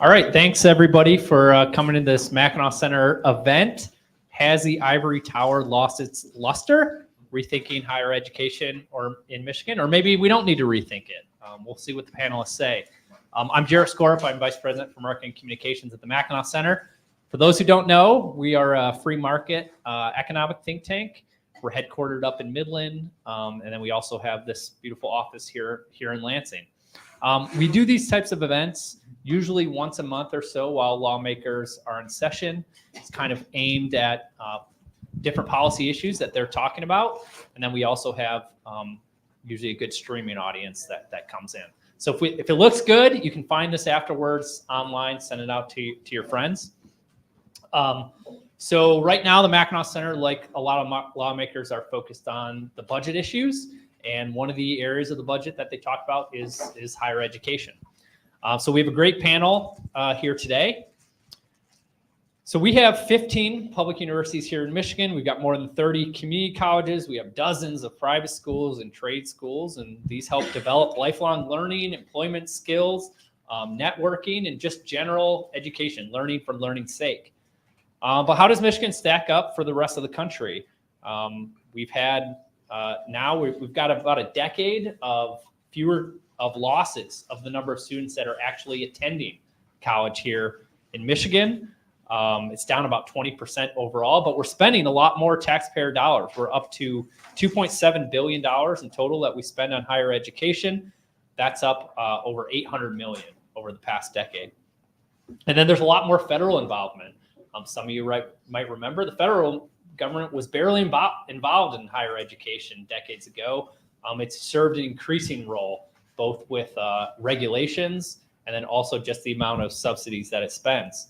All right, thanks everybody for coming to this Mackinac Center event. Has the Ivory Tower lost its luster? Rethinking higher education or in Michigan, or maybe we don't need to rethink it. We'll see what the panelists say. I'm Jared Scorp. I'm Vice President for Marketing Communications at the Mackinac Center. For those who don't know, we are a free market economic think tank. We're headquartered up in Midland, and then we also have this beautiful office here in Lansing. We do these types of events usually once a month or so while lawmakers are in session. It's kind of aimed at different policy issues that they're talking about. And then we also have usually a good streaming audience that comes in. So if it looks good, you can find this afterwards online, send it out to your friends. So right now, the Mackinac Center, like a lot of lawmakers, are focused on the budget issues. And one of the areas of the budget that they talk about is higher education. So we have a great panel here today. So we have 15 public universities here in Michigan. We've got more than 30 community colleges. We have dozens of private schools and trade schools, and these help develop lifelong learning, employment skills, networking, and just general education, learning for learning's sake. But how does Michigan stack up for the rest of the country? We've got about a decade of losses of the number of students that are actually attending college here in Michigan. It's down about 20% overall, but we're spending a lot more taxpayer dollars. We're up to $2.7 billion in total that we spend on higher education. That's up over $800 million over the past decade. And then there's a lot more federal involvement. Some of you might remember the federal government was barely involved in higher education decades ago. It's served an increasing role, both with regulations and then also just the amount of subsidies that it spends.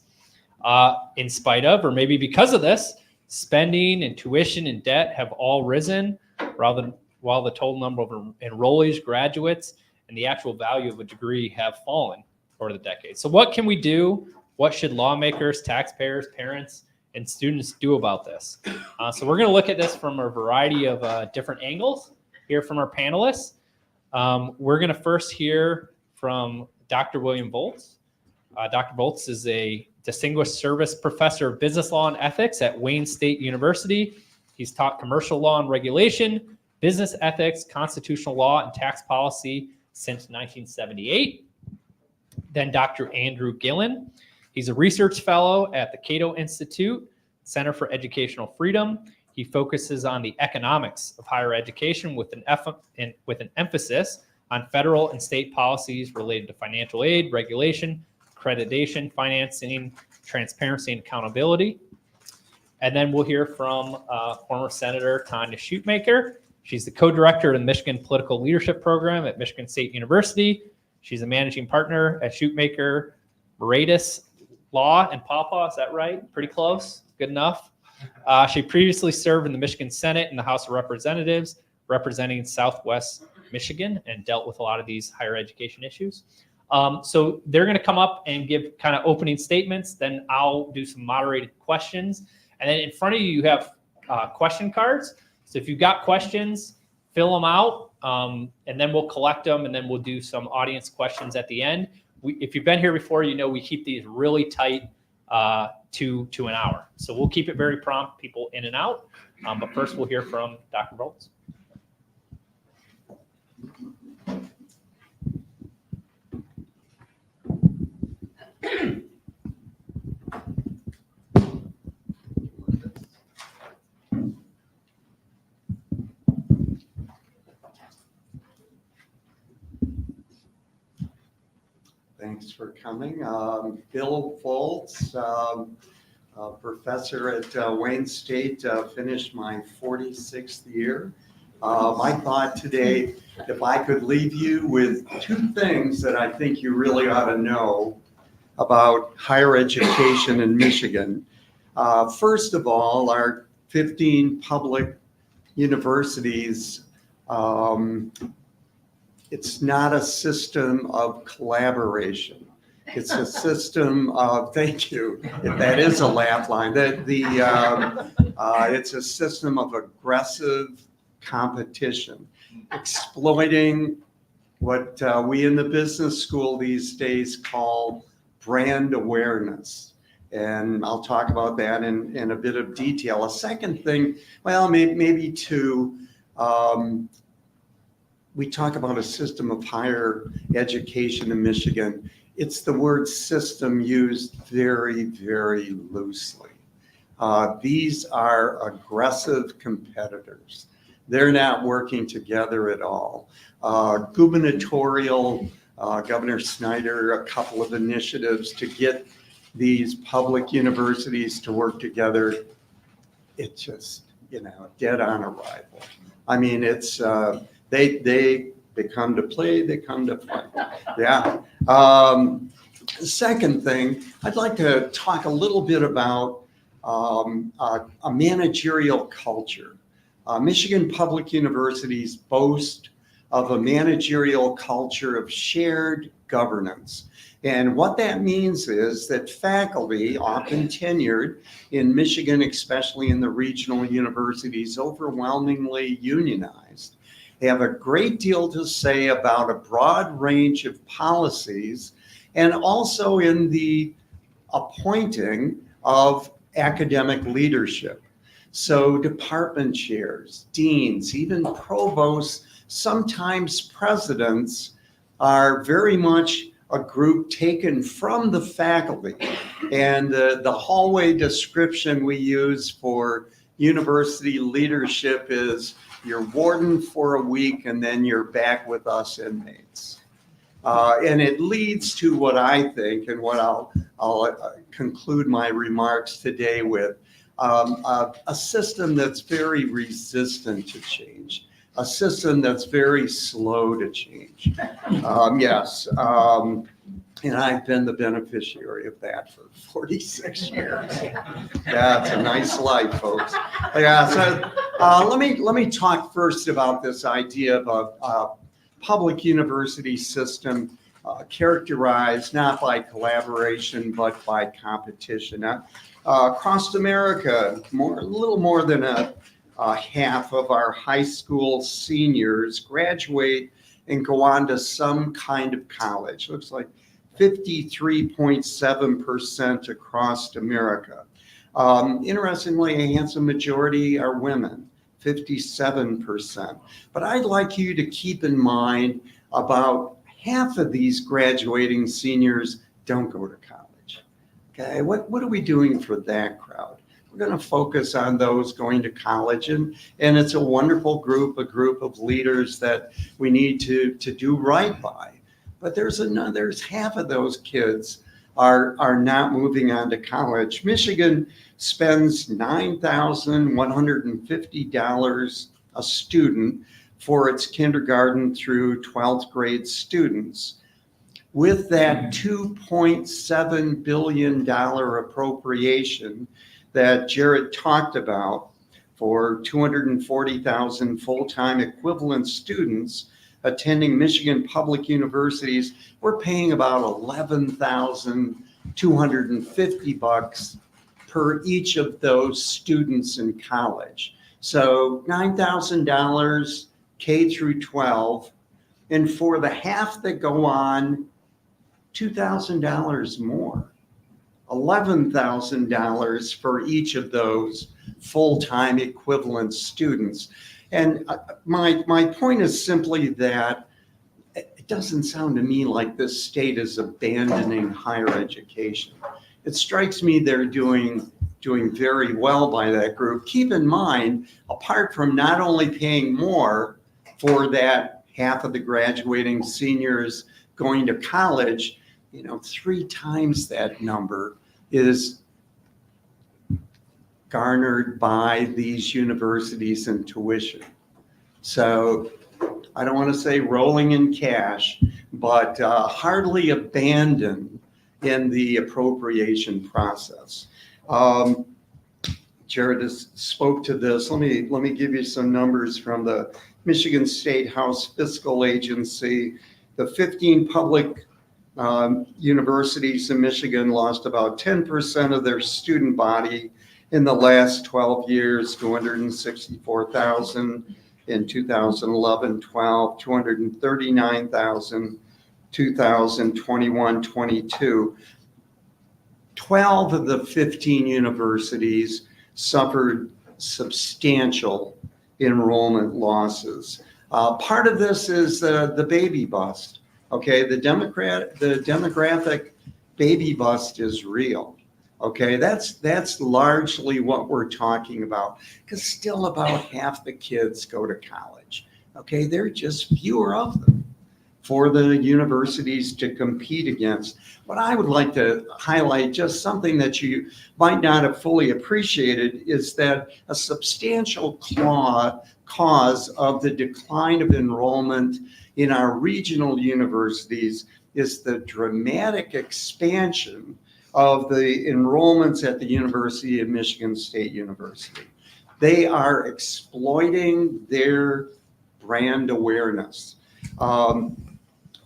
In spite of, or maybe because of this, spending and tuition and debt have all risen, while the total number of enrollees, graduates, and the actual value of a degree have fallen over the decades. So what can we do? What should lawmakers, taxpayers, parents, and students do about this? So we're going to look at this from a variety of different angles, hear from our panelists. We're going to first hear from Dr. William Volz. Dr. Volz is a Distinguished Service Professor of Business Law and Ethics at Wayne State University. He's taught commercial law and regulation, business ethics, constitutional law, and tax policy since 1978. Then Dr. Andrew Gillen. He's a research fellow at the Cato Institute Center for Educational Freedom. He focuses on the economics of higher education with an emphasis on federal and state policies related to financial aid, regulation, accreditation, financing, transparency, and accountability. And then we'll hear from former Senator Tanya Shoemaker. She's the co-director of the Michigan Political Leadership Program at Michigan State University. She's a managing partner at Shoemaker, Meritus Law and Pawpaw. Is that right? Pretty close. Good enough. She previously served in the Michigan Senate and the House of Representatives, representing Southwest Michigan, and dealt with a lot of these higher education issues. So they're going to come up and give kind of opening statements. Then I'll do some moderated questions. And then in front of you, you have question cards. So if you've got questions, fill them out, and then we'll collect them, and then we'll do some audience questions at the end. If you've been here before, you know we keep these really tight to an hour. So we'll keep it very prompt, people in and out. But first, we'll hear from Dr. Volz. Thanks for coming. Bill Volz, professor at Wayne State, finished my 46th year. My thought today, if I could leave you with two things that I think you really ought to know about higher education in Michigan. First of all, our 15 public universities, it's not a system of collaboration. It's a system of, thank you, if that is a laugh line, it's a system of aggressive competition, exploiting what we in the business school these days call brand awareness. And I'll talk about that in a bit of detail. A second thing, well, maybe two, we talk about a system of higher education in Michigan. It's the word system used very, very loosely. These are aggressive competitors. They're not working together at all. Gubernatorial, Governor Snyder, a couple of initiatives to get these public universities to work together. It's just, dead on arrival. I mean, it's, they come to play, they come to fight. Yeah. Second thing, I'd like to talk a little bit about a managerial culture. Michigan public universities boast of a managerial culture of shared governance. And what that means is that faculty, often tenured in Michigan, especially in the regional universities, overwhelmingly unionized, have a great deal to say about a broad range of policies and also in the appointing of academic leadership. So department chairs, deans, even provosts, sometimes presidents are very much a group taken from the faculty. And the hallway description we use for university leadership is you're warden for a week and then you're back with us inmates. And it leads to what I think and what I'll conclude my remarks today with, a system that's very resistant to change, a system that's very slow to change. Yes, and I've been the beneficiary of that for 46 years. Yeah, it's a nice life, folks. Yeah, so let me talk first about this idea of a public university system characterized not by collaboration but by competition. Across America, a little more than half of our high school seniors graduate and go on to some kind of college. Looks like 53.7% across America. Interestingly, a handsome majority are women, 57%. But I'd like you to keep in mind about half of these graduating seniors don't go to college. Okay, what are we doing for that crowd? We're going to focus on those going to college, and it's a wonderful group, a group of leaders that we need to do right by. But there's half of those kids are not moving on to college. Michigan spends $9,150 a student for its kindergarten through 12th grade students. With that $2.7 billion appropriation that Jared talked about for 240,000 full-time equivalent students attending Michigan public universities, we're paying about $11,250 per each of those students in college. So $9,000 K through 12, and for the half that go on, $2,000 more, $11,000 for each of those full-time equivalent students. And my point is simply that it doesn't sound to me like this state is abandoning higher education. It strikes me they're doing very well by that group. Keep in mind, apart from not only paying more for that half of the graduating seniors going to college, 3 times that number is garnered by these universities in tuition. So I don't want to say rolling in cash, but hardly abandoned in the appropriation process. Jared has spoke to this. Let me give you some numbers from the Michigan State House Fiscal Agency. The 15 public universities in Michigan lost about 10% of their student body in the last 12 years, 264,000 in 2011-12, 239,000 2021-22. 12 of the 15 universities suffered substantial enrollment losses. Part of this is the baby bust. Okay, the demographic baby bust is real. Okay, that's largely what we're talking about, because still about half the kids go to college. Okay, there are just fewer of them for the universities to compete against. But I would like to highlight just something that you might not have fully appreciated, is that a substantial cause of the decline of enrollment in our regional universities is the dramatic expansion of the enrollments at the University of Michigan State University. They are exploiting their brand awareness.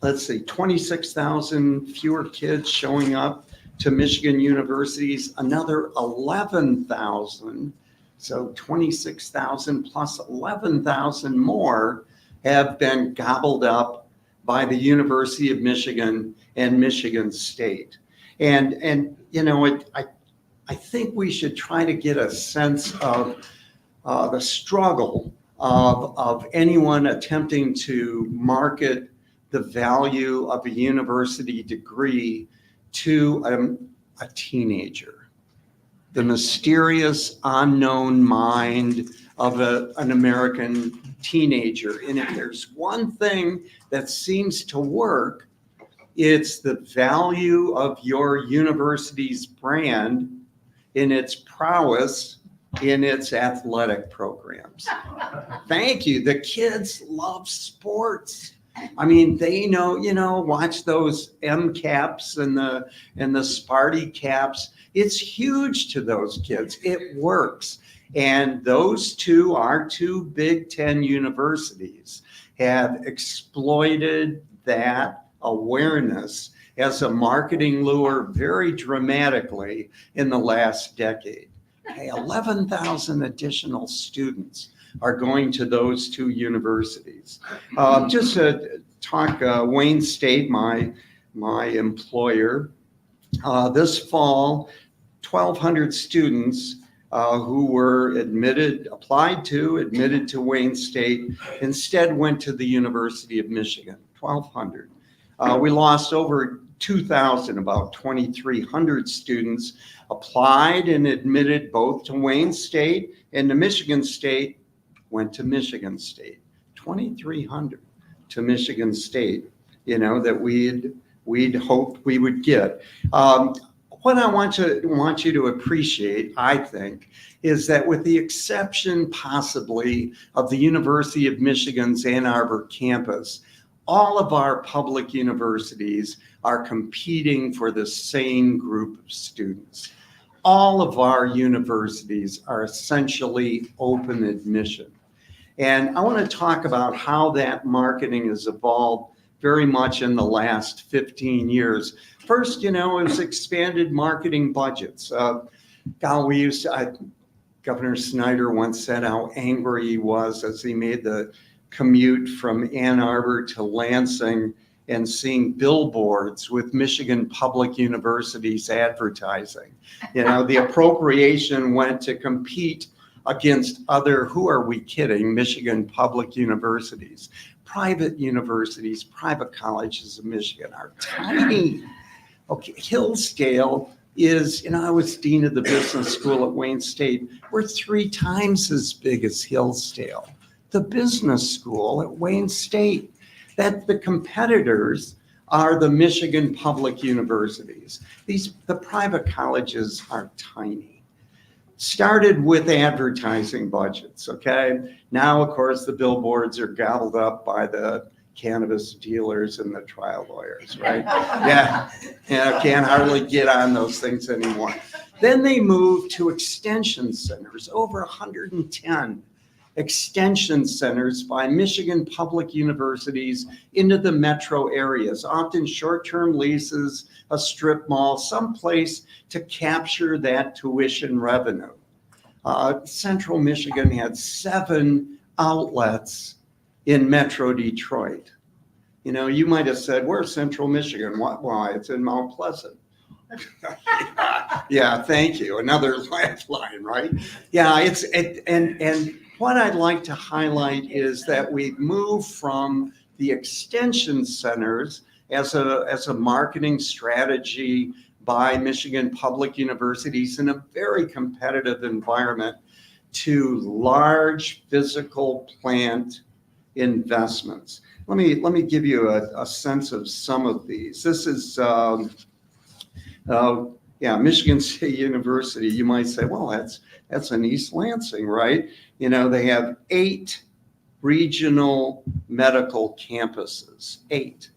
Let's see, 26,000 fewer kids showing up to Michigan universities, another 11,000, so 26,000 plus 11,000 more have been gobbled up by the University of Michigan and Michigan State. And you know, I think we should try to get a sense of the struggle of anyone attempting to market the value of a university degree to a teenager, the mysterious unknown mind of an American teenager. And if there's one thing that seems to work, it's the value of your university's brand in its prowess in its athletic programs. Thank you. The kids love sports. I mean, they know, you know, watch those M caps and the Sparty caps. It's huge to those kids. It works. And those two, our two Big Ten universities, have exploited that awareness as a marketing lure very dramatically in the last decade. Okay, 11,000 additional students are going to those two universities. Just to talk, Wayne State, my employer, this fall, 1,200 students who were applied to Wayne State, instead went to the University of Michigan, 1,200. We lost over 2,000, about 2,300 students applied and admitted both to Wayne State and to Michigan State, went to Michigan State. 2,300 to Michigan State, you know, that we'd hoped we would get. What I want you to appreciate, I think, is that with the exception possibly of the University of Michigan's Ann Arbor campus, all of our public universities are competing for the same group of students. All of our universities are essentially open admission. And I want to talk about how that marketing has evolved very much in the last 15 years. First, you know, it was expanded marketing budgets. Governor Snyder once said how angry he was as he made the commute from Ann Arbor to Lansing and seeing billboards with Michigan Public University's advertising. You know, the appropriation went to compete against other, who are we kidding, Michigan Public Universities. Private universities, private colleges of Michigan are tiny. Okay, Hillsdale is, you know, I was dean of the business school at Wayne State. We're 3 times as big as Hillsdale. The business school at Wayne State, that the competitors are the Michigan public universities. The private colleges are tiny. Started with advertising budgets, okay? Now, of course, the billboards are gobbled up by the cannabis dealers and the trial lawyers, right? Yeah, can't hardly get on those things anymore. Then they moved to extension centers, over 110 extension centers by Michigan public universities into the metro areas, often short-term leases, a strip mall, someplace to capture that tuition revenue. Central Michigan had 7 outlets in Metro Detroit. You know, you might have said, where's Central Michigan? Why? It's in Mount Pleasant. Yeah, thank you. Another lifeline, right? Yeah, and what I'd like to highlight is that we've moved from the extension centers as a marketing strategy by Michigan public universities in a very competitive environment to large physical plant investments. Let me give you a sense of some of these. This is yeah, Michigan State University. You might say, well, that's in East Lansing, right? You know, they have 8 regional medical campuses, 8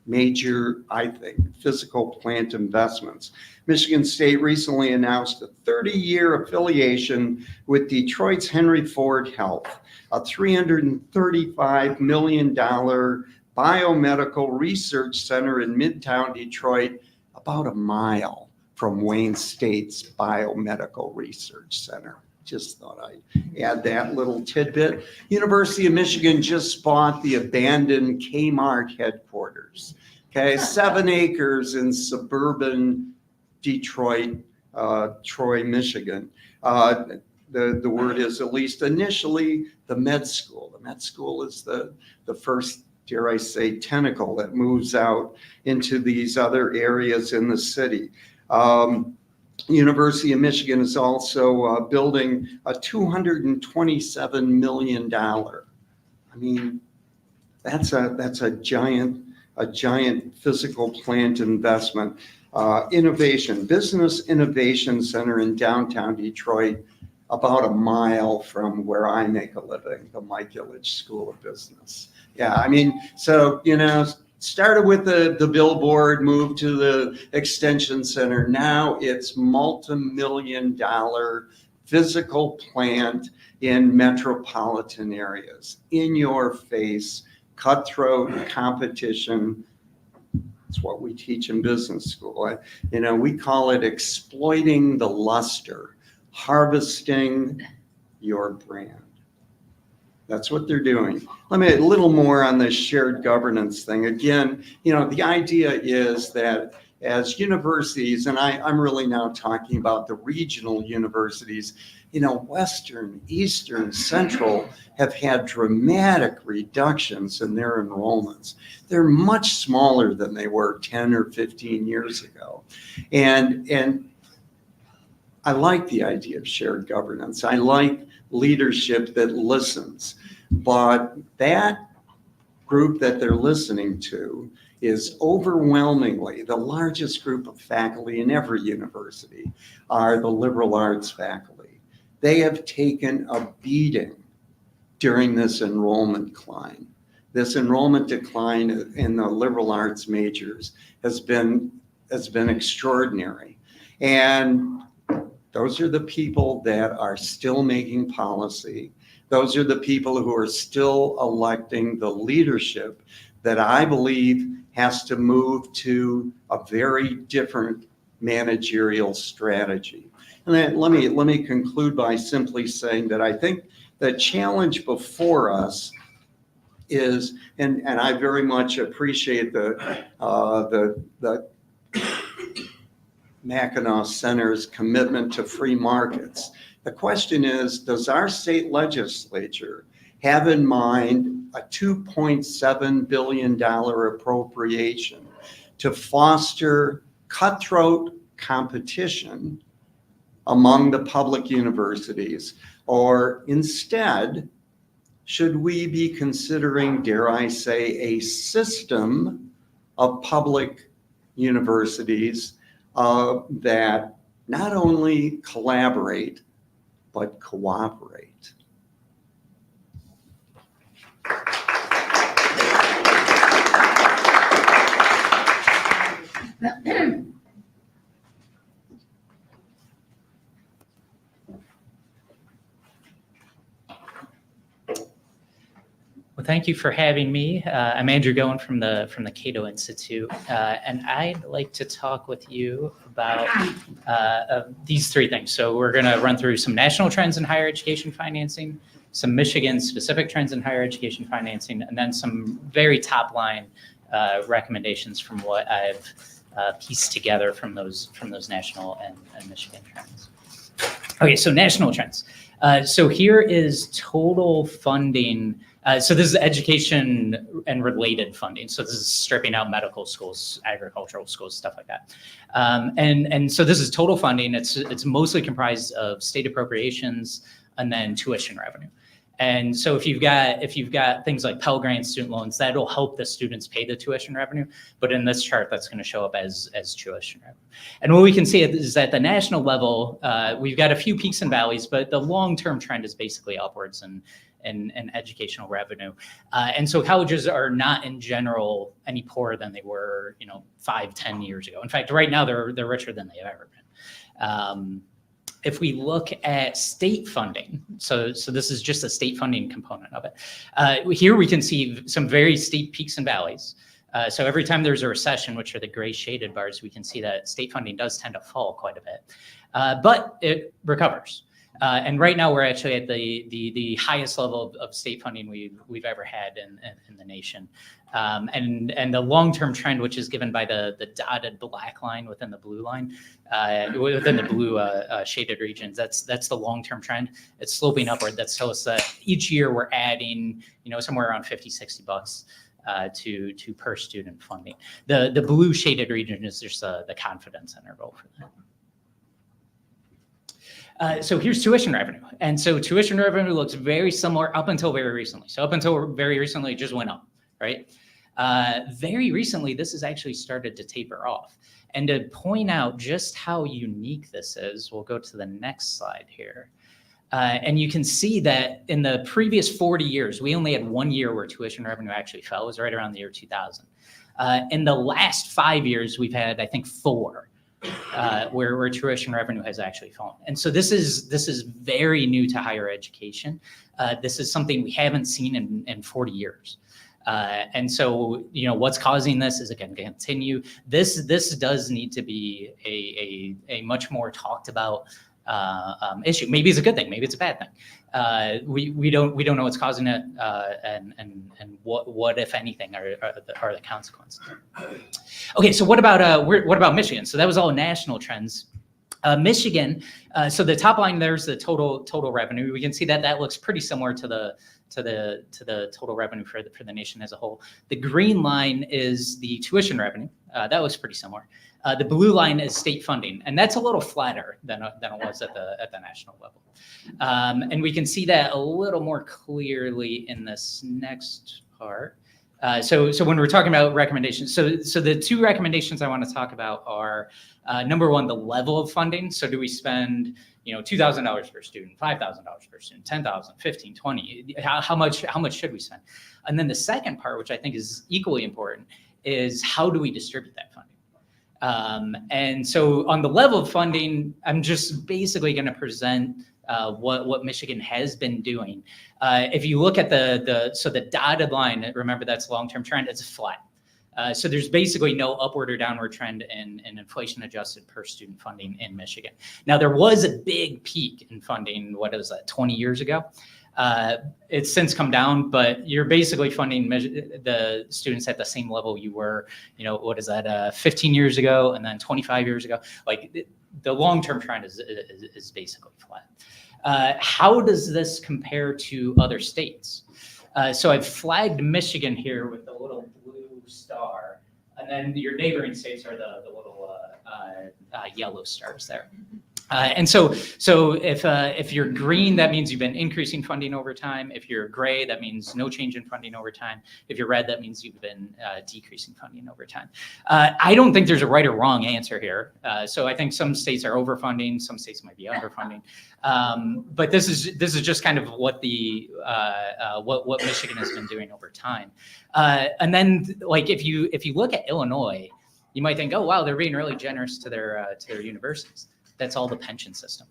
major, I think, physical plant investments. Michigan State recently announced a 30-year affiliation with Detroit's Henry Ford Health, a $335 million biomedical research center in Midtown Detroit, about a mile from Wayne State's Biomedical Research Center. Just thought I'd add that little tidbit. University of Michigan just bought the abandoned Kmart headquarters. Okay, 7 acres in suburban Detroit, Troy, Michigan. The word is, at least initially, the med school. The med school is the first, dare I say, tentacle that moves out into these other areas in the city. University of Michigan is also building a $227 million. I mean, that's a giant physical plant investment. Innovation, Business Innovation Center in downtown Detroit, about a mile from where I make a living, the Mike Ilitch School of Business. Yeah, I mean, so, you know, started with the billboard, moved to the extension center. Now it's multi-million-dollar physical plant in metropolitan areas. In your face, cutthroat competition. It's what we teach in business school. You know, we call it exploiting the luster, harvesting your brand. That's what they're doing. Let me a little more on this shared governance thing. Again, you know, the idea is that as universities, and I'm really now talking about the regional universities, you know, Western, Eastern, Central have had dramatic reductions in their enrollments. They're much smaller than they were 10 or 15 years ago. And I like the idea of shared governance. I like leadership that listens, but that group that they're listening to is overwhelmingly the largest group of faculty in every university are the liberal arts faculty. They have taken a beating during this enrollment decline. This enrollment decline in the liberal arts majors has been extraordinary. And those are the people that are still making policy. Those are the people who are still electing the leadership that I believe has to move to a very different managerial strategy. And then let me conclude by simply saying that I think the challenge before us is, and I very much appreciate the Mackinac Center's commitment to free markets. The question is, does our state legislature have in mind a $2.7 billion appropriation to foster cutthroat competition among the public universities? Or instead, should we be considering, dare I say, a system of public universities that not only collaborate, but cooperate? Well, thank you for having me. I'm Andrew Goen from the Cato Institute, and I'd like to talk with you about these 3 things. So we're going to run through some national trends in higher education financing, some Michigan-specific trends in higher education financing, and then some very top-line recommendations from what I've pieced together from those national and Michigan trends. Okay, so national trends. So here is total funding. So this is education and related funding. So this is stripping out medical schools, agricultural schools, stuff like that. And so this is total funding. It's mostly comprised of state appropriations and then tuition revenue. And so if you've got things like Pell Grants, student loans, that'll help the students pay the tuition revenue. But in this chart, that's going to show up as tuition revenue. And what we can see is at the national level, we've got a few peaks and valleys, but the long-term trend is basically upwards in educational revenue. And so colleges are not in general any poorer than they were, 5-10 years ago. In fact, right now they're richer than they've ever been. If we look at state funding, so this is just a state funding component of it. Here we can see some very steep peaks and valleys. So every time there's a recession, which are the gray shaded bars, we can see that state funding does tend to fall quite a bit, but it recovers. And right now we're actually at the highest level of state funding we've ever had in the nation. And the long-term trend, which is given by the dotted black line within the blue line, within the blue shaded regions, that's the long-term trend. It's sloping upward. That tells us that each year we're adding, somewhere around $50-$60 to per student funding. The blue shaded region is just the confidence interval for that. So here's tuition revenue. And so tuition revenue looks very similar up until very recently. So up until very recently, it just went up, right? Very recently, this has actually started to taper off. And to point out just how unique this is, we'll go to the next slide here. And you can see that in the previous 40 years, we only had 1 year where tuition revenue actually fell. It was right around the year 2000. In the last 5 years, we've had, I think, 4. Where tuition revenue has actually fallen. And so this is very new to higher education. This is something we haven't seen in 40 years. And so, what's causing this is, again, continue. This does need to be a much more talked about issue. Maybe it's a good thing, maybe it's a bad thing. We don't know what's causing it, and what if anything are the consequences. Okay, so what about Michigan? So that was all national trends. Michigan. So the top line there's the total revenue. We can see that looks pretty similar to the total revenue for the nation as a whole. The green line is the tuition revenue. That looks pretty similar. The blue line is state funding, and that's a little flatter than it was at the national level. And we can see that a little more clearly in this next part. So when we're talking about recommendations, so the 2 recommendations I want to talk about are number 1, the level of funding. So do we spend $2,000 per student, $5,000 per student, $10,000, $15,000, $20,000? How much should we spend? And then the second part, which I think is equally important, is how do we distribute that funding? And so on the level of funding, I'm just basically going to present what Michigan has been doing. If you look at the dotted line, remember that's long-term trend, it's flat. So there's basically no upward or downward trend in inflation adjusted per student funding in Michigan. Now there was a big peak in funding, 20 years ago? It's since come down, but you're basically funding the students at the same level you were, 15 years ago and then 25 years ago. Like the long-term trend is basically flat. How does this compare to other states? So I've flagged Michigan here with the little blue star, and then your neighboring states are the little yellow stars there. And so if you're green, that means you've been increasing funding over time. If you're gray, that means no change in funding over time. If you're red, that means you've been decreasing funding over time. I don't think there's a right or wrong answer here. So I think some states are overfunding, some states might be underfunding. But this is just kind of what what Michigan has been doing over time. And then like if you look at Illinois, you might think, oh wow, they're being really generous to their universities. That's all the pension system.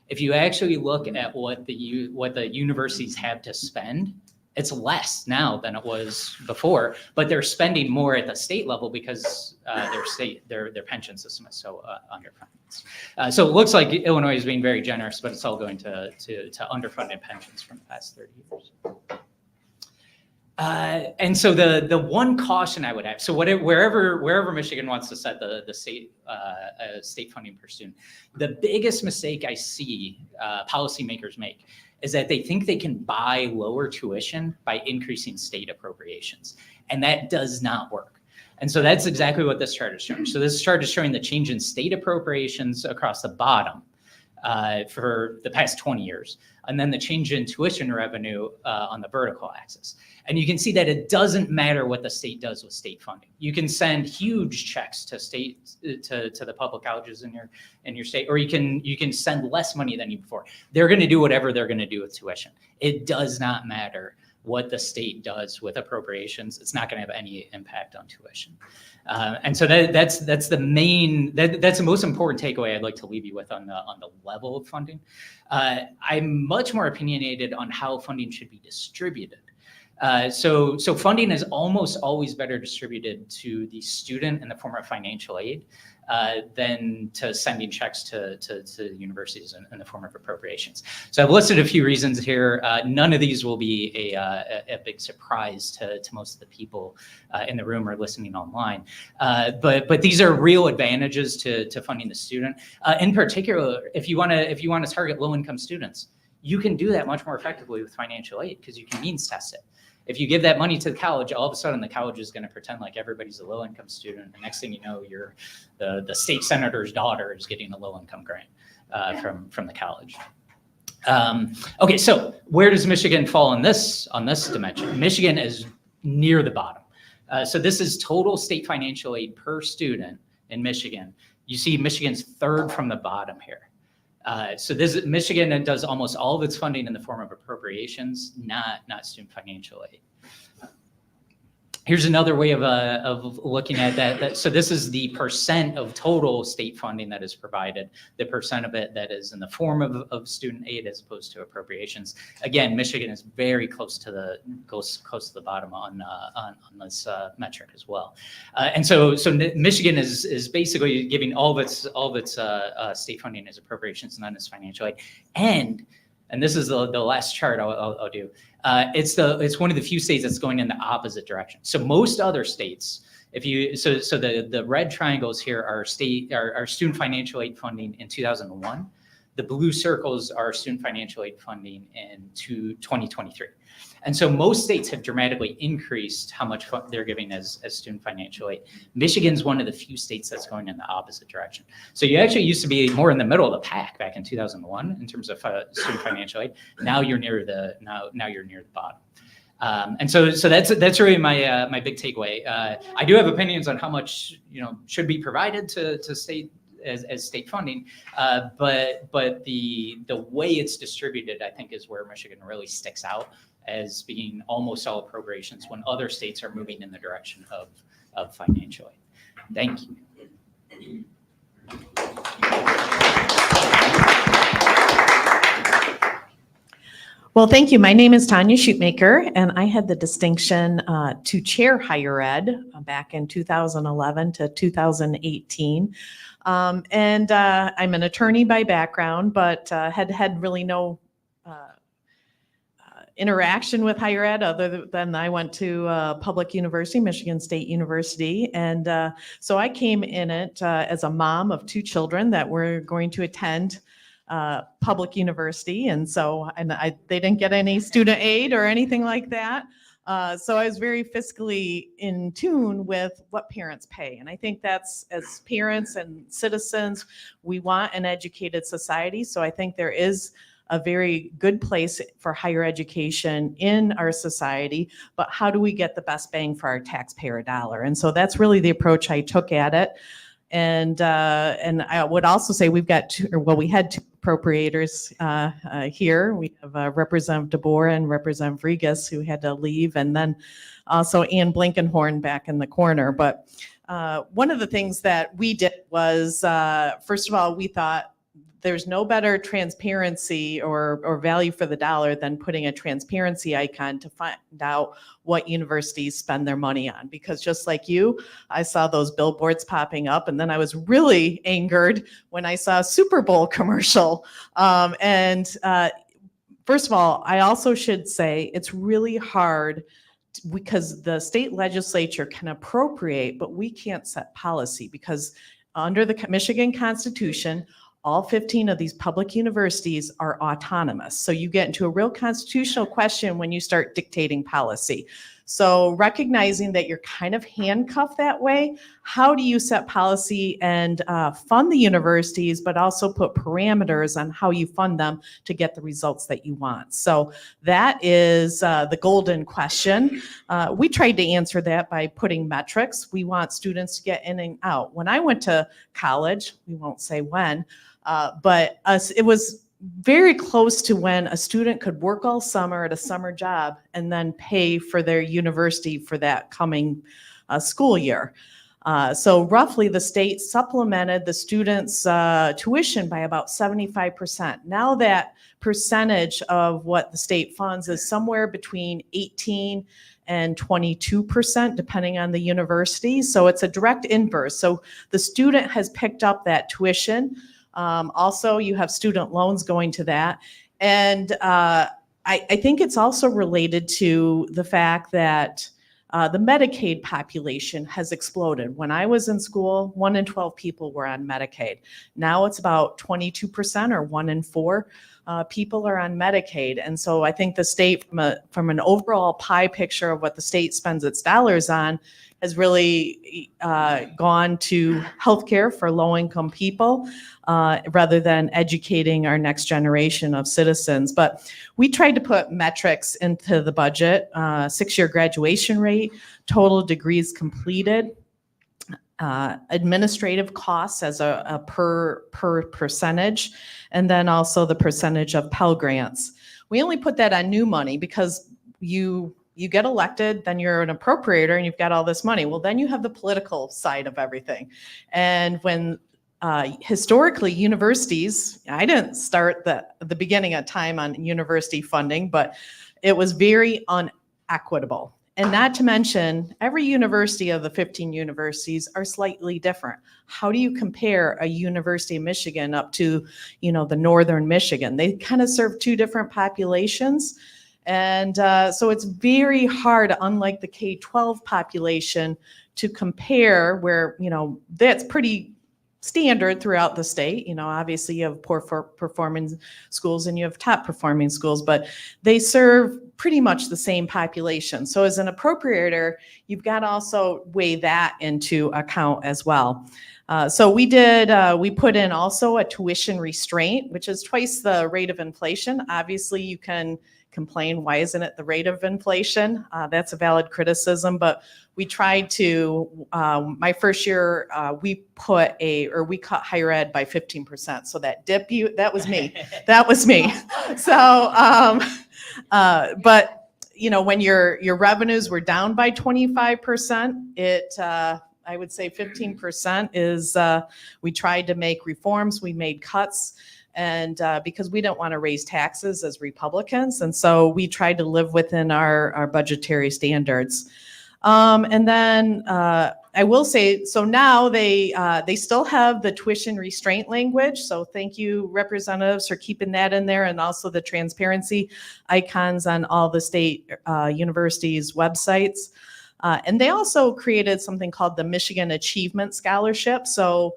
If you actually look at what the universities have to spend, it's less now than it was before, but they're spending more at the state level because their pension system is so underfunded. So it looks like Illinois is being very generous, but it's all going to underfunded pensions from the past 30 years. And so the one caution I would have, so wherever Michigan wants to set the state funding per student, the biggest mistake I see policymakers make is that they think they can buy lower tuition by increasing state appropriations, and that does not work. And so that's exactly what this chart is showing. So this chart is showing the change in state appropriations across the bottom for the past 20 years, and then the change in tuition revenue on the vertical axis. And you can see that it doesn't matter what the state does with state funding. You can send huge checks to the public colleges in your state, or you can send less money than you before. They're going to do whatever they're going to do with tuition. It does not matter what the state does with appropriations. It's not going to have any impact on tuition. And so that's the most important takeaway I'd like to leave you with on the level of funding. I'm much more opinionated on how funding should be distributed. So funding is almost always better distributed to the student in the form of financial aid than to sending checks to universities in the form of appropriations. So I've listed a few reasons here. None of these will be a big surprise to most of the people in the room or listening online. But these are real advantages to funding the student. In particular, if you want to target low-income students, you can do that much more effectively with financial aid because you can means test it. If you give that money to the college, all of a sudden the college is going to pretend like everybody's a low-income student. The next thing you know, you're the state senator's daughter is getting a low-income grant from the college. Okay, so where does Michigan fall on this dimension? Michigan is near the bottom. So this is total state financial aid per student in Michigan. You see Michigan's third from the bottom here. So Michigan does almost all of its funding in the form of appropriations, not student financial aid. Here's another way of looking at that. So this is the percent of total state funding that is provided, the percent of it that is in the form of student aid as opposed to appropriations. Again, Michigan is very close to the bottom on this metric as well. And so Michigan is basically giving all of its state funding as appropriations, not as financial aid. And this is the last chart I'll do. It's one of the few states that's going in the opposite direction. So most other states, so the red triangles here are student financial aid funding in 2001. The blue circles are student financial aid funding in 2023. And so most states have dramatically increased how much they're giving as student financial aid. Michigan's one of the few states that's going in the opposite direction. So you actually used to be more in the middle of the pack back in 2001 in terms of student financial aid. Now you're near the bottom. And so that's really my big takeaway. I do have opinions on how much should be provided to state as state funding, but the way it's distributed, I think, is where Michigan really sticks out as being almost all appropriations when other states are moving in the direction of financial aid. Thank you. Well, thank you. My name is Tanya Shootmaker, and I had the distinction to chair higher ed back in 2011 to 2018. And I'm an attorney by background, but had really no interaction with higher ed other than I went to public university, Michigan State University. And so I came in it as a mom of two children that were going to attend public university. And so they didn't get any student aid or anything like that. So I was very fiscally in tune with what parents pay. And I think that's, as parents and citizens, we want an educated society. So I think there is a very good place for higher education in our society, but how do we get the best bang for our taxpayer dollar? And so that's really the approach I took at it. And I would also say we had two appropriators here. We have Representative DeBoer and Representative Regas who had to leave, and then also Ann Blankenhorn back in the corner. But one of the things that we did was, first of all, we thought there's no better transparency or value for the dollar than putting a transparency icon to find out what universities spend their money on. Because just like you, I saw those billboards popping up, and then I was really angered when I saw a Super Bowl commercial. First of all, I also should say it's really hard because the state legislature can appropriate, but we can't set policy because under the Michigan Constitution, all 15 of these public universities are autonomous. So you get into a real constitutional question when you start dictating policy. So recognizing that you're kind of handcuffed that way, how do you set policy and fund the universities, but also put parameters on how you fund them to get the results that you want? So that is the golden question. We tried to answer that by putting metrics. We want students to get in and out. When I went to college, we won't say when, but it was very close to when a student could work all summer at a summer job and then pay for their university for that coming school year. So roughly the state supplemented the students' tuition by about 75%. Now that percentage of what the state funds is somewhere between 18 and 22%, depending on the university. So it's a direct inverse. So the student has picked up that tuition. Also, you have student loans going to that. And I think it's also related to the fact that the Medicaid population has exploded. When I was in school, 1 in 12 people were on Medicaid. Now it's about 22% or 1 in 4 people are on Medicaid. And so I think the state, from an overall pie picture of what the state spends its dollars on, has really gone to healthcare for low-income people rather than educating our next generation of citizens. But we tried to put metrics into the budget: 6-year graduation rate, total degrees completed, administrative costs as a per percentage, and then also the percentage of Pell Grants. We only put that on new money because you get elected, then you're an appropriator and you've got all this money. Well, then you have the political side of everything. And when historically universities, I didn't start the beginning of time on university funding, but it was very unequitable. And not to mention, every university of the 15 universities are slightly different. How do you compare a University of Michigan up to, the Northern Michigan? They kind of serve two different populations. And so it's very hard, unlike the K-12 population, to compare where, that's pretty standard throughout the state. Obviously you have poor performing schools and you have top performing schools, but they serve pretty much the same population. So as an appropriator, you've got to also weigh that into account as well. So we put in also a tuition restraint, which is twice the rate of inflation. Obviously you can complain, why isn't it the rate of inflation? That's a valid criticism, but we tried to, my first year, we cut higher ed by 15%. So that dip, that was me. That was me. So, but when your revenues were down by 25%, I would say 15% is, we tried to make reforms, we made cuts. And because we don't want to raise taxes as Republicans. And so we tried to live within our budgetary standards. And then I will say, so now they still have the tuition restraint language. So thank you, representatives, for keeping that in there, and also the transparency icons on all the state universities' websites. And they also created something called the Michigan Achievement Scholarship. So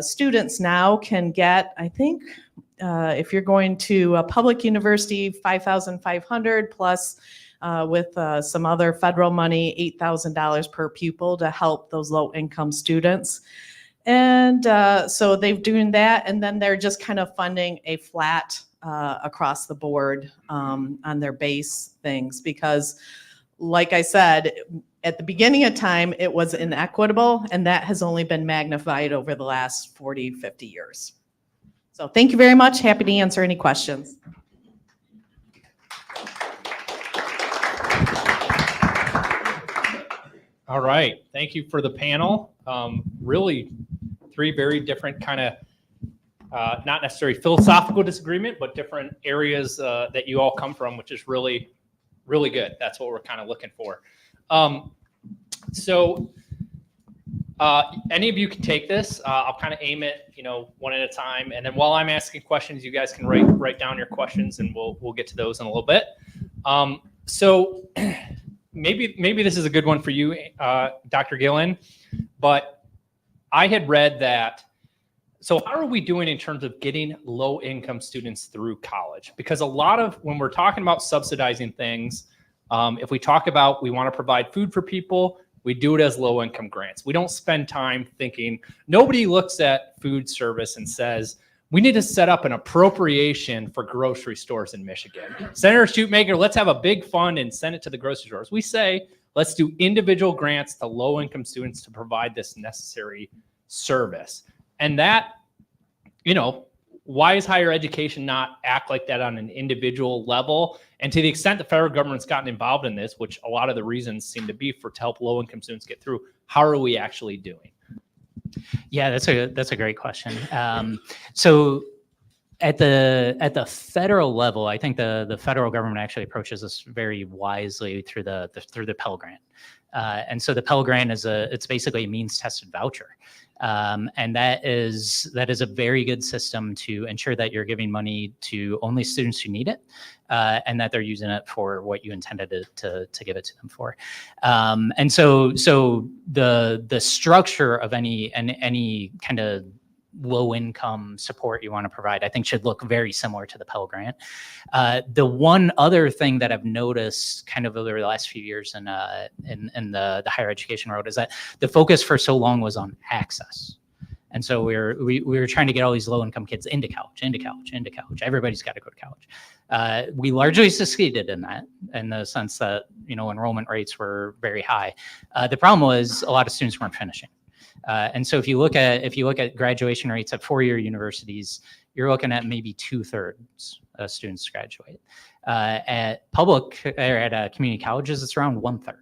students now can get, I think, if you're going to a public university, $5,500 plus with some other federal money, $8,000 per pupil to help those low-income students. And so they're doing that, and then they're just kind of funding a flat across the board on their base things because, like I said, at the beginning of time, it was inequitable, and that has only been magnified over the last 40, 50 years. So thank you very much. Happy to answer any questions. All right. Thank you for the panel. Really 3 very different kind of, not necessarily philosophical disagreement, but different areas that you all come from, which is really, really good. That's what we're kind of looking for. So any of you can take this. I'll kind of aim it, one at a time. And then while I'm asking questions, you guys can write down your questions, and we'll get to those in a little bit. So maybe this is a good one for you, Dr. Gillen, but I had read that. So how are we doing in terms of getting low income students through college? Because a lot of, when we're talking about subsidizing things, if we talk about, we want to provide food for people, we do it as low income grants. We don't spend time thinking, nobody looks at food service and says, we need to set up an appropriation for grocery stores in Michigan. Senator Shoemaker, let's have a big fund and send it to the grocery stores. We say, let's do individual grants to low income students to provide this necessary service. And that, why is higher education not act like that on an individual level? And to the extent the federal government's gotten involved in this, which a lot of the reasons seem to be to help low income students get through, how are we actually doing? Yeah, that's a great question. So at the federal level, I think the federal government actually approaches this very wisely through the Pell Grant. And so the Pell Grant it's basically a means tested voucher. And that is a very good system to ensure that you're giving money to only students who need it, and that they're using it for what you intended to give it to them for. And so the structure of any kind of low income support you want to provide, I think should look very similar to the Pell Grant. The one other thing that I've noticed kind of over the last few years in the higher education world is that the focus for so long was on access. And so we were trying to get all these low income kids into college. Everybody's got to go to college. We largely succeeded in that, in the sense that, enrollment rates were very high. The problem was a lot of students weren't finishing. And so if you look at graduation rates at four-year universities, you're looking at maybe 2/3 of students graduate. At public or at community colleges, it's around 1/3.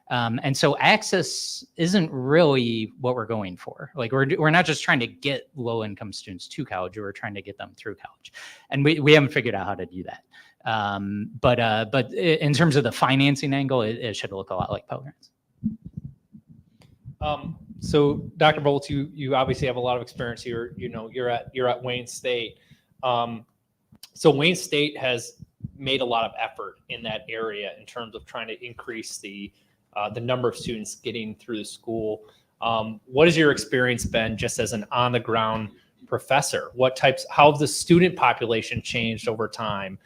And so access isn't really what we're going for. Like we're not just trying to get low-income students to college; we're trying to get them through college, and we haven't figured out how to do that. But in terms of the financing angle, it should look a lot like Pell Grants. So, Dr. Bolts, you obviously have a lot of experience here. You're at Wayne State. So Wayne State has made a lot of effort in that area in terms of trying to increase the number of students getting through the school. What has your experience been just as an on-the-ground professor? How has the student population changed over time?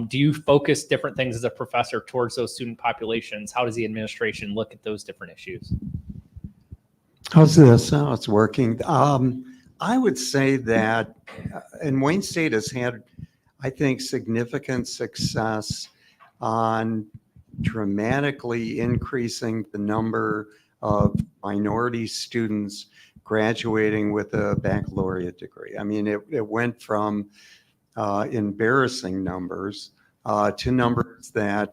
Do you focus different things as a professor towards those student populations? How does the administration look at those different issues? How's this? Oh, it's working. I would say that, and Wayne State has had, I think, significant success on dramatically increasing the number of minority students graduating with a baccalaureate degree. I mean, it went from embarrassing numbers to numbers that,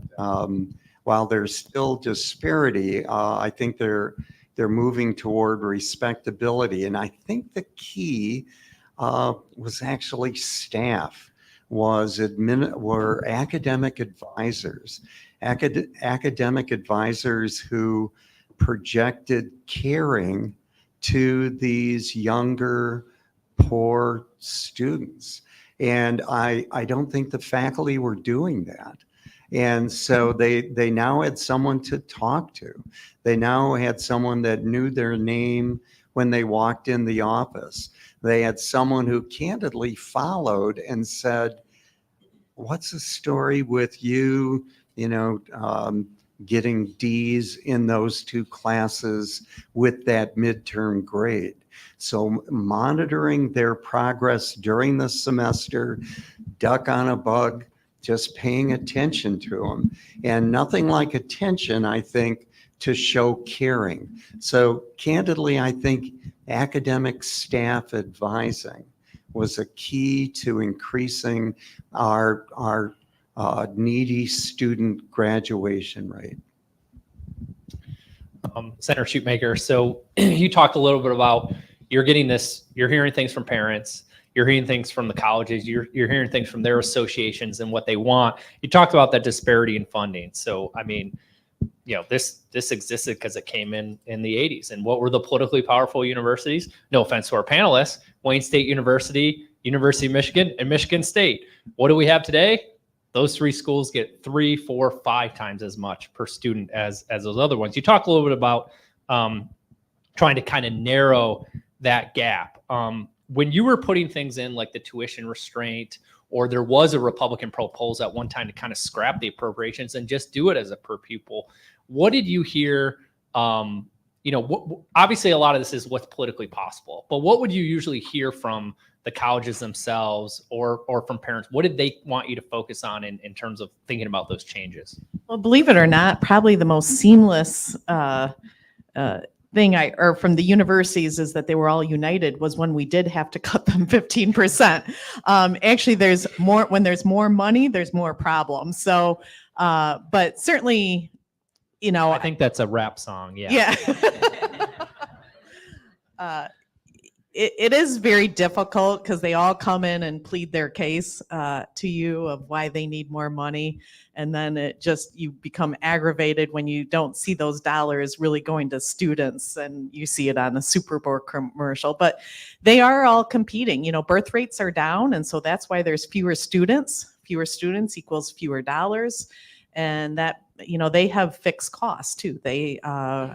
while there's still disparity, I think they're moving toward respectability. And I think the key was actually staff, were academic advisors. Academic advisors who projected caring to these younger, poor students. And I don't think the faculty were doing that. And so they now had someone to talk to. They now had someone that knew their name when they walked in the office. They had someone who candidly followed and said, what's the story with you, getting D's in those two classes with that midterm grade? So monitoring their progress during the semester, duck on a bug, just paying attention to them. And nothing like attention, I think, to show caring. So candidly, I think academic staff advising was a key to increasing our needy student graduation rate. Senator Shoemaker, so you talked a little bit about you're hearing things from parents, you're hearing things from the colleges, you're hearing things from their associations and what they want. You talked about that disparity in funding. So, I mean, this existed because it came in the 80s. And what were the politically powerful universities? No offense to our panelists, Wayne State University, University of Michigan, and Michigan State. What do we have today? those 3 schools get 3, 4, 5 times as much per student as those other ones. You talk a little bit about trying to kind of narrow that gap. When you were putting things in like the tuition restraint, or there was a Republican proposal at one time to kind of scrap the appropriations and just do it as a per pupil, what did you hear? Obviously a lot of this is what's politically possible, but what would you usually hear from the colleges themselves or from parents? What did they want you to focus on in terms of thinking about those changes? Well, believe it or not, probably the most seamless thing from the universities is that they were all united was when we did have to cut them 15%. Actually, when there's more money, there's more problems. So, but certainly, I think that's a rap song. Yeah. It is very difficult because they all come in and plead their case to you of why they need more money. And then you become aggravated when you don't see those dollars really going to students and you see it on a Super Bowl commercial. But they are all competing. Birth rates are down. And so that's why there's fewer students. Fewer students equals fewer dollars. And that, they have fixed costs too. They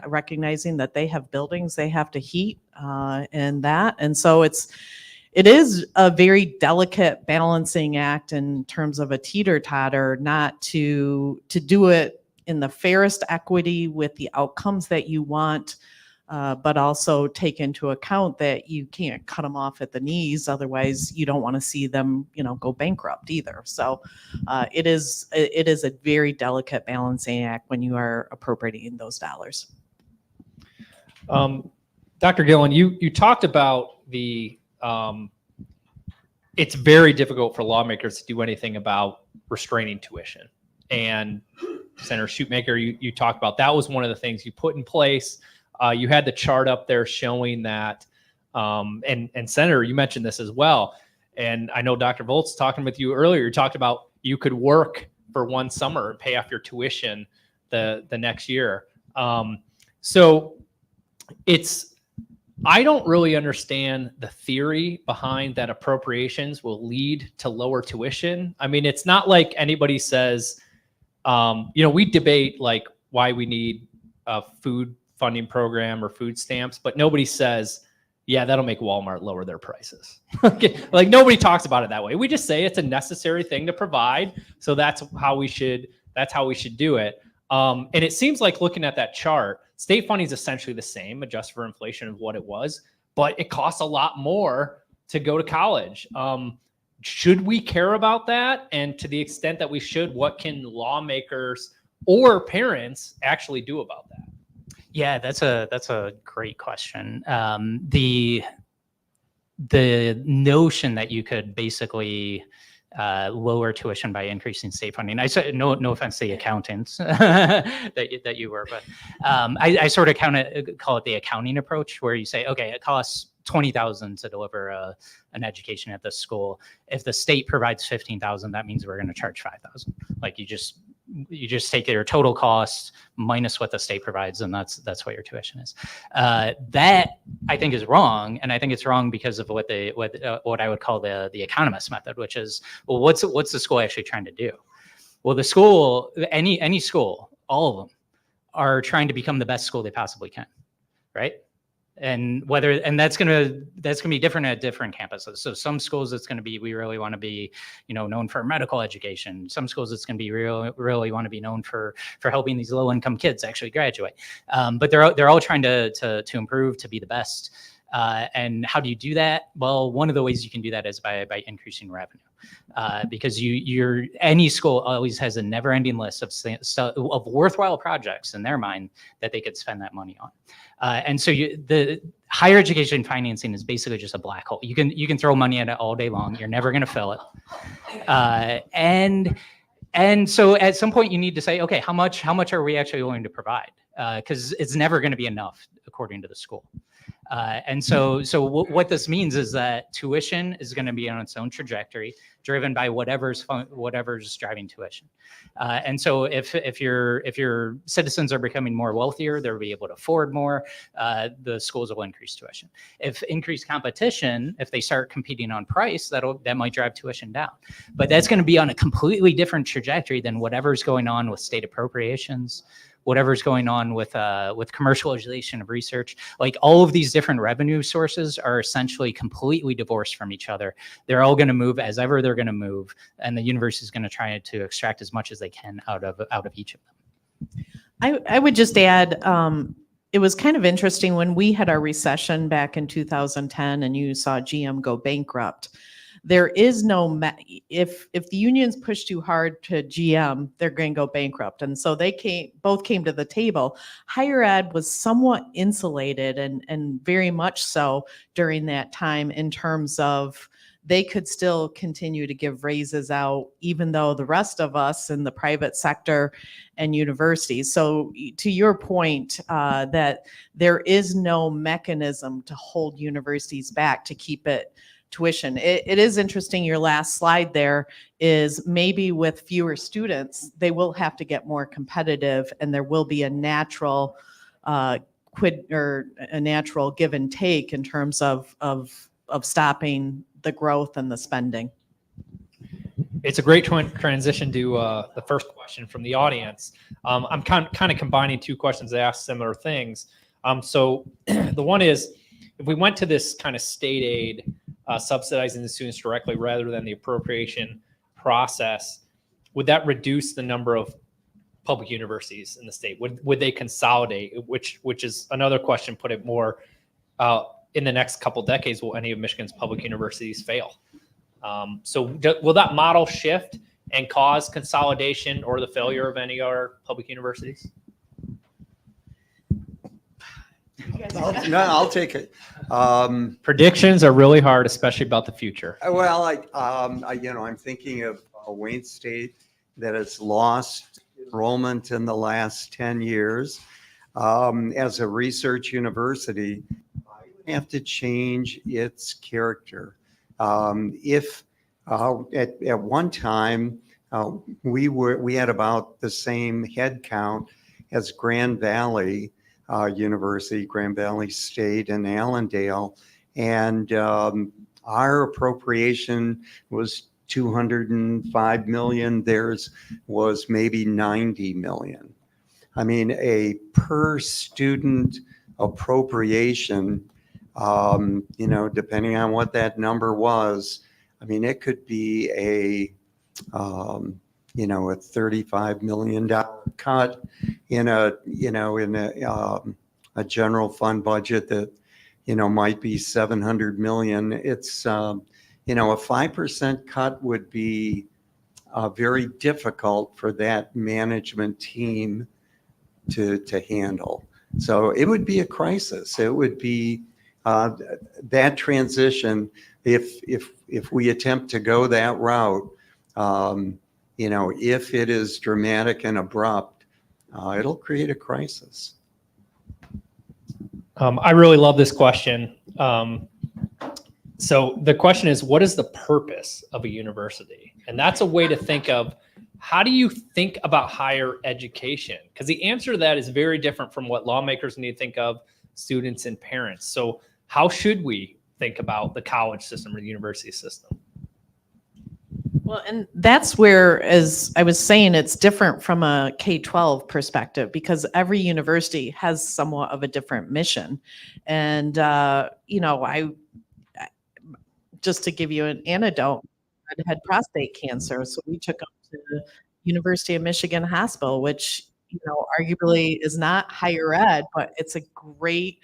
recognizing that they have buildings they have to heat and so it is a very delicate balancing act in terms of a teeter-totter, not to do it in the fairest equity with the outcomes that you want, but also take into account that you can't cut them off at the knees. Otherwise, you don't want to see them, go bankrupt either. So it is a very delicate balancing act when you are appropriating those dollars. Dr. Gillen, you talked about it's very difficult for lawmakers to do anything about restraining tuition. And Senator Shoemaker, you talked about that was one of the things you put in place. You had the chart up there showing that, and Senator, you mentioned this as well. And I know Dr. Volt's talking with you earlier. You talked about you could work for one summer and pay off your tuition the next year. So I don't really understand the theory behind that appropriations will lead to lower tuition. I mean, it's not like anybody says, we debate like why we need a food funding program or food stamps, but nobody says, yeah, that'll make Walmart lower their prices. Okay. Like nobody talks about it that way. We just say it's a necessary thing to provide. So that's how we should do it. And it seems like looking at that chart, state funding is essentially the same, adjust for inflation of what it was, but it costs a lot more to go to college. Should we care about that? And to the extent that we should, what can lawmakers or parents actually do about that? Yeah, that's a great question. The notion that you could basically lower tuition by increasing state funding. I said no offense to the accountants that you were, but I sort of call it the accounting approach, where you say, okay, it costs $20,000 to deliver an education at this school. If the state provides $15,000, that means we're going to charge $5,000. Like you just take your total cost minus what the state provides, and that's what your tuition is. That I think is wrong, and I think it's wrong because of what I would call the economist method, which is, well, what's the school actually trying to do? Well, the school, any school, all of them are trying to become the best school they possibly can, right? And that's gonna be different at different campuses. So some schools it's gonna be, we really want to be, known for medical education. Some schools it's gonna be really want to be known for helping these low income kids actually graduate. But they're all trying to improve, to be the best. And how do you do that? Well, one of the ways you can do that is by increasing revenue, because any school always has a never-ending list of worthwhile projects in their mind that they could spend that money on. And so the higher education financing is basically just a black hole. You can throw money at it all day long. You're never going to fill it. And so at some point you need to say, okay, how much are we actually willing to provide? because it's never going to be enough, according to the school. And so what this means is that tuition is going to be on its own trajectory, driven by whatever's driving tuition. And so if your citizens are becoming more wealthier, they'll be able to afford more. The schools will increase tuition. If increased competition, if they start competing on price, that might drive tuition down. But that's going to be on a completely different trajectory than whatever's going on with state appropriations, whatever's going on with commercialization of research. Like, all of these different revenue sources are essentially completely divorced from each other. They're all going to move as ever they're going to move, and the university is going to try to extract as much as they can out of each of them. I would just add, it was kind of interesting when we had our recession back in 2010 and you saw GM go bankrupt. There is no, if the unions push too hard to GM, they're going to go bankrupt. And so they both came to the table. Higher ed was somewhat insulated and very much so during that time, in terms of they could still continue to give raises out, even though the rest of us in the private sector and universities. So to your point, that there is no mechanism to hold universities back to keep it tuition. It is interesting. Your last slide there is maybe with fewer students, they will have to get more competitive, and there will be a natural natural give and take in terms of stopping the growth and the spending. It's a great transition to the first question from the audience. I'm kind of combining two questions that ask similar things. So the one is, if we went to this kind of state aid, subsidizing the students directly rather than the appropriation process, would that reduce the number of public universities in the state? Would they consolidate? Which is another question. Put it more, in the next couple decades, will any of Michigan's public universities fail? So will that model shift and cause consolidation or the failure of any of our public universities? I'll take it. Predictions are really hard, especially about the future. Well, I'm thinking of Wayne State, that has lost enrollment in the last 10 years. As a research university, I have to change its character. If at one time we had about the same head count as Grand Valley University, Grand Valley State, and Allendale, and our appropriation was 205 million. Theirs was maybe 90 million. I mean, a per student appropriation, depending on what that number was, I mean, it could be a $35 million cut in a general fund budget that, might be 700 million. It's, a 5% cut would be very difficult for that management team to handle. So it would be a crisis. It would be that transition. If we attempt to go that route, if it is dramatic and abrupt, it'll create a crisis. I really love this question. So the question is, what is the purpose of a university? And that's a way to think of, how do you think about higher education? Because the answer to that is very different from what lawmakers need to think of, students and parents. So how should we think about the college system or the university system? Well, and that's where, as I was saying, it's different from a K-12 perspective, because every university has somewhat of a different mission. And, just to give you an anecdote, I had prostate cancer. So we took him to the University of Michigan Hospital, which, arguably is not higher ed, but it's a great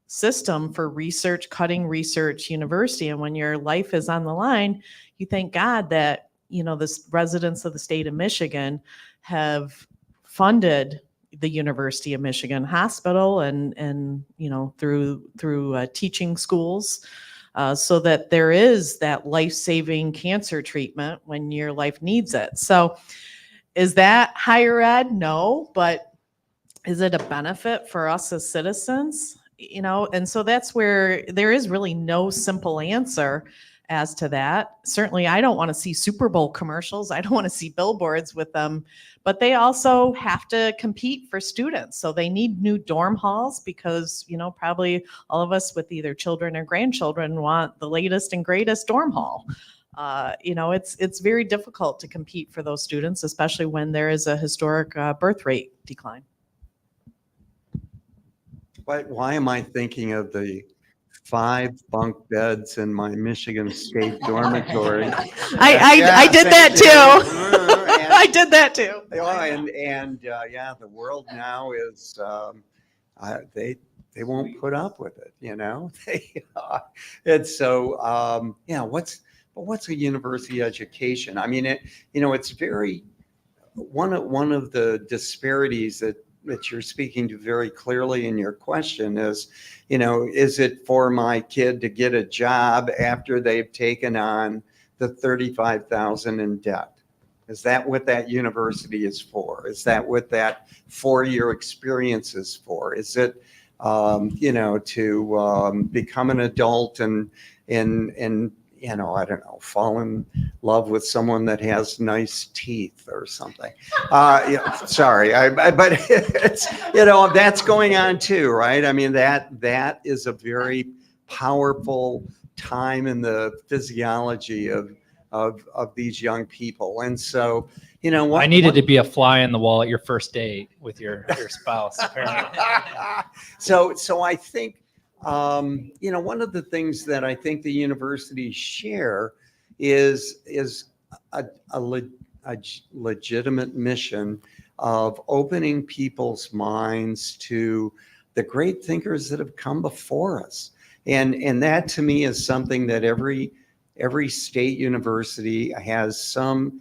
system for research, cutting research university. And when your life is on the line, you thank God that, the residents of the state of Michigan have funded the University of Michigan Hospital and through teaching schools, so that there is that life-saving cancer treatment when your life needs it. So is that higher ed? No, but is it a benefit for us as citizens? You know, and so that's where there is really no simple answer as to that. Certainly, I don't want to see Super Bowl commercials. I don't want to see billboards with them, but they also have to compete for students. So they need new dorm halls because, you know, probably all of us with either children or grandchildren want the latest and greatest dorm hall. You know, it's very difficult to compete for those students, especially when there is a historic birth rate decline. Why am I thinking of the 5 bunk beds in my Michigan State dormitory? I did that too. I did that too. Yeah, the world now is, they won't put up with it, you know? And so, yeah, what's a university education? I mean, it's very, one of the disparities that you're speaking to very clearly in your question is, is it for my kid to get a job after they've taken on the $35,000 in debt? Is that what that university is for? Is that what that 4-year experience is for? Is it, to become an adult and I don't know, fall in love with someone that has nice teeth or something. Sorry, but it's, that's going on too, right? I mean, that is a very powerful time in the physiology of these young people. And so, I needed to be a fly on the wall at your first date with your spouse, apparently. So I think, one of the things that I think the universities share is a legitimate mission of opening people's minds to the great thinkers that have come before us. And that to me is something that every state university has some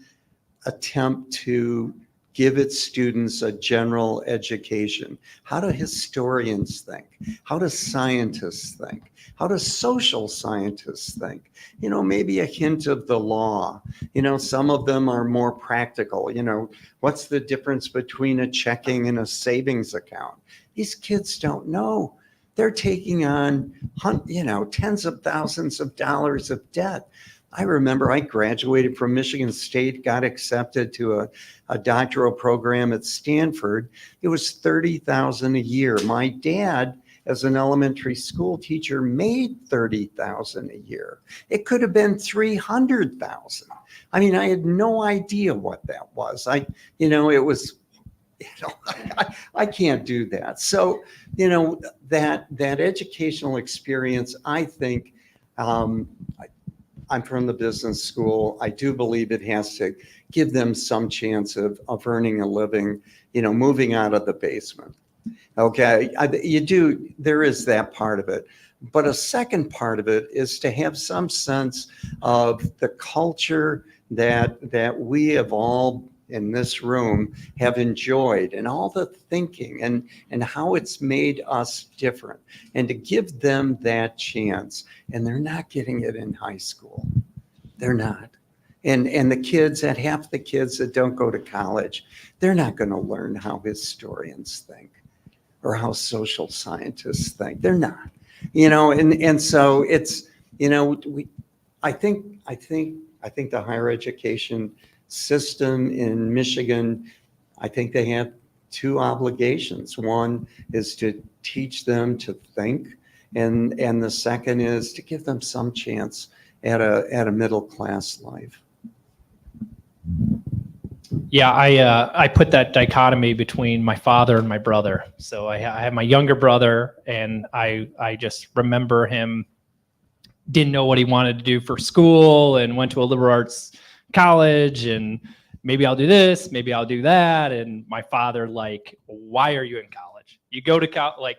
attempt to give its students a general education. How do historians think? How do scientists think? How do social scientists think? Maybe a hint of the law. Some of them are more practical. What's the difference between a checking and a savings account? These kids don't know. They're taking on, tens of thousands of dollars of debt. I remember I graduated from Michigan State, got accepted to a doctoral program at Stanford. It was $30,000 a year. My dad, as an elementary school teacher, made $30,000 a year. It could have been $300,000. I mean, I had no idea what that was. It was, I can't do that. So, that educational experience, I think, I'm from the business school. I do believe it has to give them some chance of earning a living, moving out of the basement. Okay, there is that part of it. But a second part of it is to have some sense of the culture that we have all in this room have enjoyed, and all the thinking and how it's made us different, and to give them that chance. And they're not getting it in high school. They're not. And the kids, that half the kids that don't go to college, they're not going to learn how historians think or how social scientists think. They're not. And so it's, I think the higher education system in Michigan, I think they have 2 obligations. One is to teach them to think, and the second is to give them some chance at a middle class life. Yeah, I put that dichotomy between my father and my brother. So I have my younger brother, and I just remember him didn't know what he wanted to do for school and went to a liberal arts college, and maybe I'll do this, maybe I'll do that. And my father, like, why are you in college? You go to college, like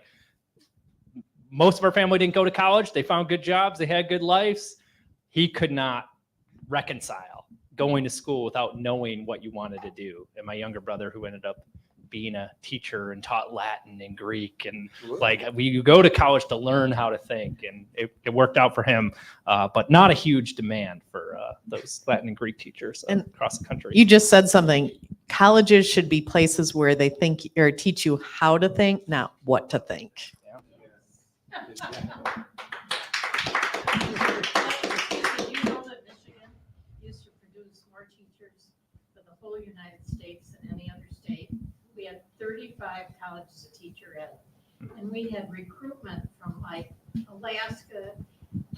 most of our family didn't go to college. They found good jobs. They had good lives. He could not reconcile going to school without knowing what you wanted to do. And my younger brother, who ended up being a teacher and taught Latin and Greek. And like you go to college to learn how to think, and it worked out for him, but not a huge demand for those Latin and Greek teachers across the country. You just said something. Colleges should be places where they think or teach you how to think, not what to think. Did you know that Michigan used to produce more teachers for the whole United States than any other state? We had 35 colleges of teacher ed, and we had recruitment from like Alaska,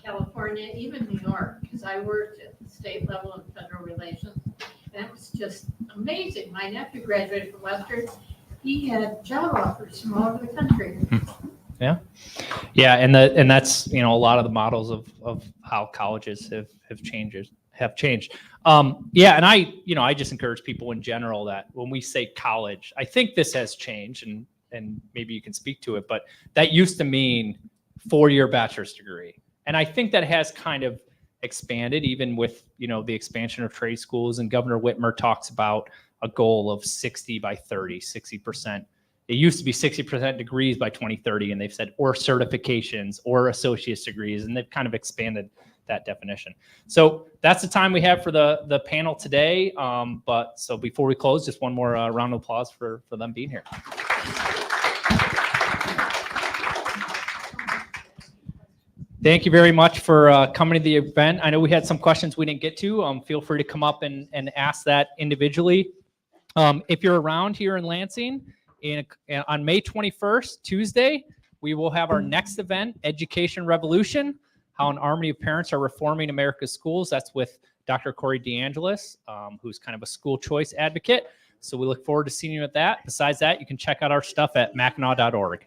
California, even New York, because I worked at the state level in federal relations, and it was just amazing. My nephew graduated from Western. He had job offers from all over the country. Yeah, and that's a lot of the models of how colleges have changed. Yeah, and I just encourage people in general that when we say college, I think this has changed, and maybe you can speak to it, but that used to mean 4-year bachelor's degree, and I think that has kind of expanded even with the expansion of trade schools, and Governor Whitmer talks about a goal of 60 by 30, 60%. It used to be 60% degrees by 2030, and they've said or certifications or associate's degrees, and they've kind of expanded that definition. So that's the time we have for the panel today. But so before we close, just one more round of applause for them being here. Thank you very much for coming to the event. I know we had some questions we didn't get to. Feel free to come up and ask that individually. If you're around here in Lansing, on May 21st, Tuesday, we will have our next event, Education Revolution, how an army of parents are reforming America's schools. That's with Dr. Corey DeAngelis, who's kind of a school choice advocate. So we look forward to seeing you at that. Besides that, you can check out our stuff at mackinac.org.